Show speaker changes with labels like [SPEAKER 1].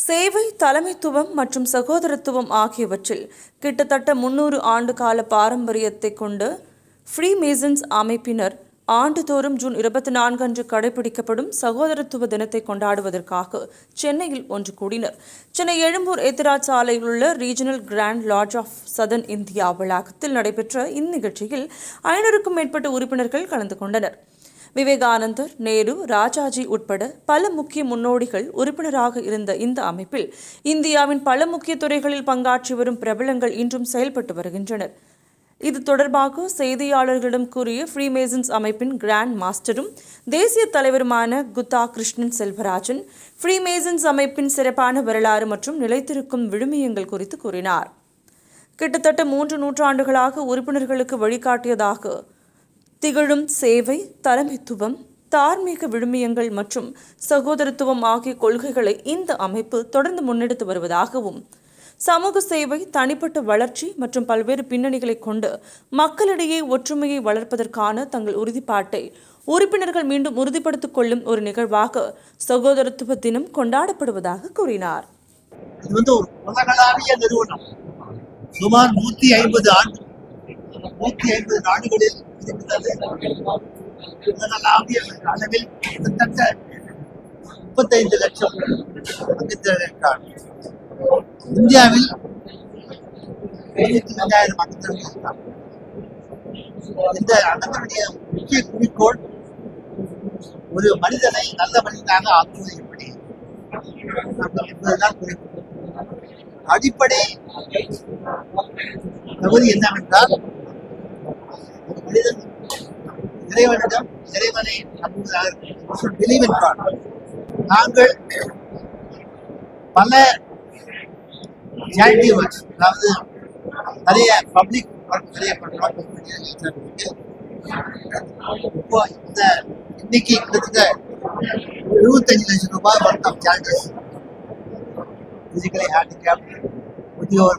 [SPEAKER 1] சேவை, தலைமைத்துவம் மற்றும் சகோதரத்துவம் ஆகியவற்றில் கிட்டத்தட்ட 300 ஆண்டு கால பாரம்பரியத்தை கொண்ட ஃப்ரீமேசன்ஸ் அமைப்பினர் ஆண்டுதோறும் ஜூன் 24 அன்று கடைபிடிக்கப்படும் சகோதரத்துவ தினத்தை கொண்டாடுவதற்காக சென்னையில் ஒன்று கூடினர். சென்னை எழும்பூர் எத்திராஜ் சாலையில் உள்ள regional grand lodge of southern India வளாகத்தில் நடைபெற்ற இந்நிகழ்ச்சியில் 500க்கும் மேற்பட்ட உறுப்பினர்கள் கலந்து கொண்டனர். விவேகானந்தர், நேரு, ராஜாஜி உட்பட பல முக்கிய முன்னோடிகள் உறுப்பினராக இருந்த இந்த அமைப்பில் இந்தியாவின் பல முக்கிய துறைகளில் பங்காற்றி வரும் பிரபலங்கள் இன்றும் செயல்பட்டு வருகின்றனர். இது தொடர்பாக செய்தியாளர்களிடம் கூறிய ஃப்ரீமேசன்ஸ் அமைப்பின் கிராண்ட் மாஸ்டரும் தேசிய தலைவருமான குத்தா கிருஷ்ணன் செல்வராஜன், ஃப்ரீமேசன்ஸ் அமைப்பின் சிறப்பான வரலாறு மற்றும் நிலைத்திருக்கும் விழுமியங்கள் குறித்து கூறினார். கிட்டத்தட்ட 3 நூற்றாண்டுகளாக உறுப்பினர்களுக்கு வழிகாட்டியதாக திகழும் சேவை, தலைமைத்துவம், தார்மீக விழுமியங்கள் மற்றும் சகோதரத்துவம் ஆகிய கொள்கைகளை இந்த அமைப்பு தொடர்ந்து முன்னெடுத்து வருவதாகவும், சமூக சேவை, தனிப்பட்ட வளர்ச்சி மற்றும் பல்வேறு பின்னணிகளை கொண்டு மக்களிடையே ஒற்றுமையை வளர்ப்பதற்கான தங்கள் உறுதிப்பாட்டை உறுப்பினர்கள் மீண்டும் உறுதிப்படுத்திக் கொள்ளும் ஒரு நிகழ்வாக சகோதரத்துவ தினம் கொண்டாடப்படுவதாக கூறினார்.
[SPEAKER 2] இது ஒரு உலகளாவிய நிறுவனம். சுமார் 150 நாடுகளில் இருக்கிறது. உலகளாவிய அளவில் கிட்டத்தட்ட 35 லட்சம் அங்கத்தினர்கள். இந்தியாவில் 75,000 அங்கத்தினர்கள் இருக்காங்க. இந்த அங்கத்தினுடைய முக்கிய குறிக்கோள் ஒரு மனிதனை நல்ல மனிதனாக ஆக்குவது எப்படி என்பதுதான் குறிக்கோள். அடிப்படை தகுதி என்னவென்றால், ஒரு மனிதன் இறைவனை நம்புவதாக நாங்கள் பல சேரிட்டி ஒர்க்ஸ், அதாவது நிறைய பப்ளிக் ஒர்க் நிறைய பண்றோம். இப்போ இன்னைக்கு கிட்டத்தட்ட 75 லட்சம் ரூபாய் work of charities, physically handicapped, முதியோர்